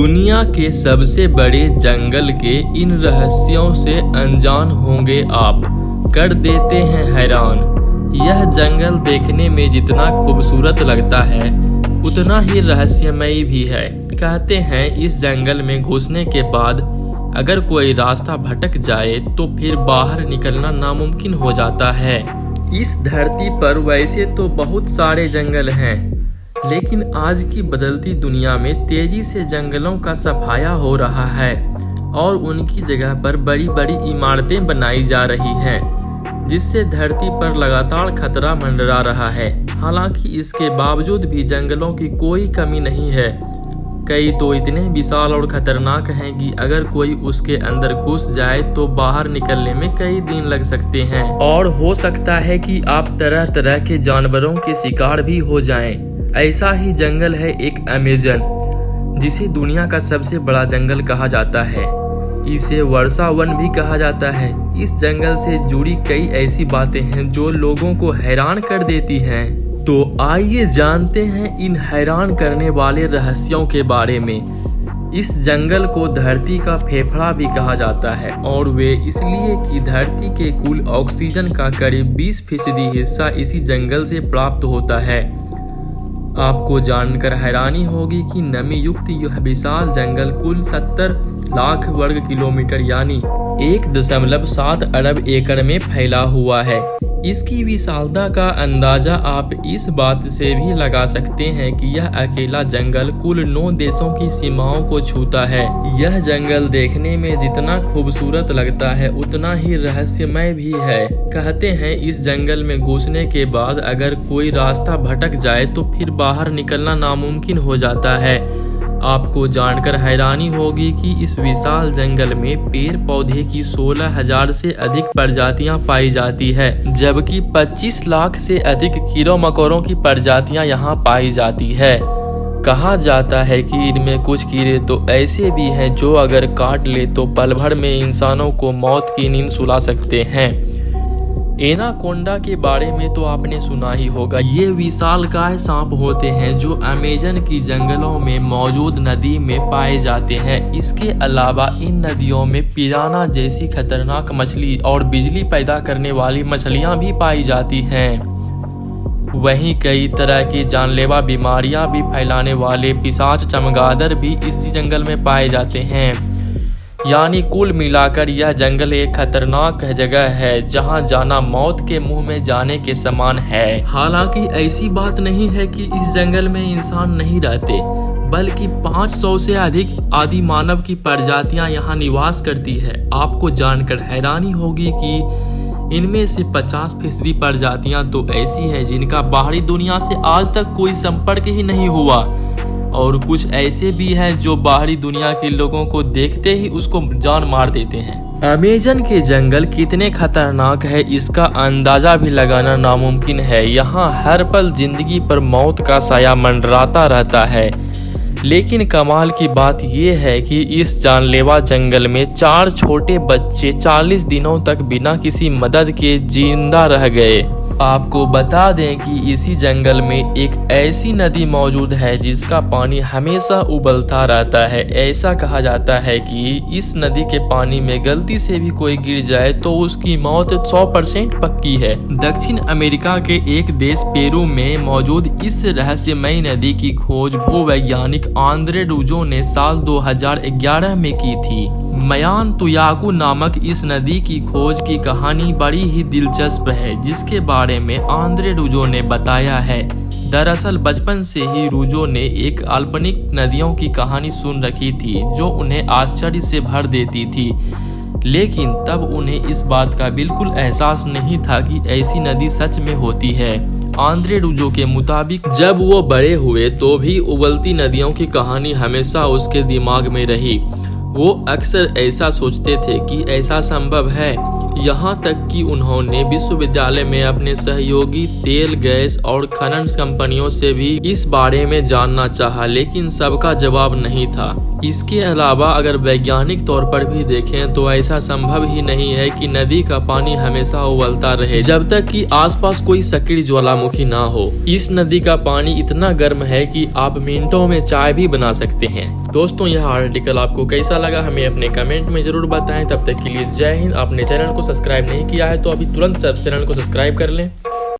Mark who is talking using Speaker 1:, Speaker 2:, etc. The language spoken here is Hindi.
Speaker 1: दुनिया के सबसे बड़े जंगल के इन रहस्यों से अनजान होंगे आप, कर देते हैं हैरान। यह जंगल देखने में जितना खूबसूरत लगता है उतना ही रहस्यमयी भी है। कहते हैं इस जंगल में घुसने के बाद अगर कोई रास्ता भटक जाए तो फिर बाहर निकलना नामुमकिन हो जाता है। इस धरती पर वैसे तो बहुत सारे जंगल हैं, लेकिन आज की बदलती दुनिया में तेजी से जंगलों का सफाया हो रहा है और उनकी जगह पर बड़ी बड़ी इमारतें बनाई जा रही हैं, जिससे धरती पर लगातार खतरा मंडरा रहा है। हालांकि इसके बावजूद भी जंगलों की कोई कमी नहीं है। कई तो इतने विशाल और खतरनाक हैं कि अगर कोई उसके अंदर घुस जाए तो बाहर निकलने में कई दिन लग सकते हैं और हो सकता है कि आप तरह तरह के जानवरों के शिकार भी हो जाएं। ऐसा ही जंगल है एक अमेजन, जिसे दुनिया का सबसे बड़ा जंगल कहा जाता है। इसे वर्षा वन भी कहा जाता है। इस जंगल से जुड़ी कई ऐसी बातें हैं जो लोगों को हैरान कर देती हैं। तो आइए जानते हैं इन हैरान करने वाले रहस्यों के बारे में। इस जंगल को धरती का फेफड़ा भी कहा जाता है और वे इसलिए कि धरती के कुल ऑक्सीजन का करीब 20% हिस्सा इसी जंगल से प्राप्त होता है। आपको जानकर हैरानी होगी कि नमी युक्त यह विशाल जंगल कुल 70 लाख वर्ग किलोमीटर यानी 1.7 अरब एकड़ में फैला हुआ है। इसकी विशालता का अंदाजा आप इस बात से भी लगा सकते हैं कि यह अकेला जंगल कुल 9 देशों की सीमाओं को छूता है। यह जंगल देखने में जितना खूबसूरत लगता है उतना ही रहस्यमय भी है। कहते हैं इस जंगल में घुसने के बाद अगर कोई रास्ता भटक जाए तो फिर बाहर निकलना नामुमकिन हो जाता है। आपको जानकर हैरानी होगी कि इस विशाल जंगल में पेड़ पौधे की 16,000 से अधिक प्रजातियां पाई जाती है, जबकि 25 लाख से अधिक कीड़ों मकोड़ों की प्रजातियां यहां पाई जाती है। कहा जाता है कि इनमें कुछ कीड़े तो ऐसे भी हैं जो अगर काट ले तो पल भर में इंसानों को मौत की नींद सुला सकते हैं। एनाकोंडा के बारे में तो आपने सुना ही होगा। ये विशालकाय सांप होते हैं जो अमेजन की जंगलों में मौजूद नदी में पाए जाते हैं। इसके अलावा इन नदियों में पिराना जैसी खतरनाक मछली और बिजली पैदा करने वाली मछलियां भी पाई जाती हैं। वहीं कई तरह की जानलेवा बीमारियां भी फैलाने वाले पिशाच चमगादड़ भी इस जंगल में पाए जाते हैं। यानी कुल मिलाकर यह जंगल एक खतरनाक जगह है जहां जाना मौत के मुंह में जाने के समान है। हालांकि ऐसी बात नहीं है कि इस जंगल में इंसान नहीं रहते, बल्कि 500 से अधिक आदि मानव की प्रजातियां यहां निवास करती है। आपको जानकर हैरानी होगी कि इनमें से 50% प्रजातियां तो ऐसी हैं जिनका बाहरी दुनिया से आज तक कोई संपर्क ही नहीं हुआ और कुछ ऐसे भी हैं जो बाहरी दुनिया के लोगों को देखते ही उसको जान मार देते हैं। अमेजन के जंगल कितने खतरनाक है इसका अंदाजा भी लगाना नामुमकिन है। यहाँ हर पल जिंदगी पर मौत का साया मंडराता रहता है। लेकिन कमाल की बात यह है कि इस जानलेवा जंगल में 4 छोटे बच्चे 40 दिनों तक बिना किसी मदद के जिंदा रह गए। आपको बता दें कि इसी जंगल में एक ऐसी नदी मौजूद है जिसका पानी हमेशा उबलता रहता है। ऐसा कहा जाता है कि इस नदी के पानी में गलती से भी कोई गिर जाए तो उसकी मौत 100% पक्की है। दक्षिण अमेरिका के एक देश पेरू में मौजूद इस रहस्यमयी नदी की खोज भूवैज्ञानिक आंद्रे रूजो ने साल 2011 में की थी। मयान तुयाकू नामक इस नदी की खोज की कहानी बड़ी ही दिलचस्प है, जिसके बारे में आंद्रे रूजो ने बताया है। दरअसल बचपन से ही रूजो ने एक काल्पनिक नदियों की कहानी सुन रखी थी जो उन्हें आश्चर्य से भर देती थी, लेकिन तब उन्हें इस बात का बिल्कुल एहसास नहीं था कि ऐसी नदी सच में होती है। आंद्रे रूजो के मुताबिक जब वो बड़े हुए तो भी उबलती नदियों की कहानी हमेशा उसके दिमाग में रही। वो अक्सर ऐसा सोचते थे कि ऐसा संभव है। यहाँ तक कि उन्होंने विश्वविद्यालय में अपने सहयोगी तेल, गैस और खनन कंपनियों से भी इस बारे में जानना चाहा, लेकिन सबका जवाब नहीं था। इसके अलावा अगर वैज्ञानिक तौर पर भी देखें तो ऐसा संभव ही नहीं है कि नदी का पानी हमेशा उबलता रहे जब तक कि आसपास कोई सक्रिय ज्वालामुखी ना हो। इस नदी का पानी इतना गर्म है कि आप मिनटों में चाय भी बना सकते हैं। दोस्तों यह आर्टिकल आपको कैसा लगा हमें अपने कमेंट में जरूर बताएं। तब तक के लिए जय हिंद। आपने चैनल को सब्सक्राइब नहीं किया है तो अभी तुरंत चैनल को सब्सक्राइब कर लें।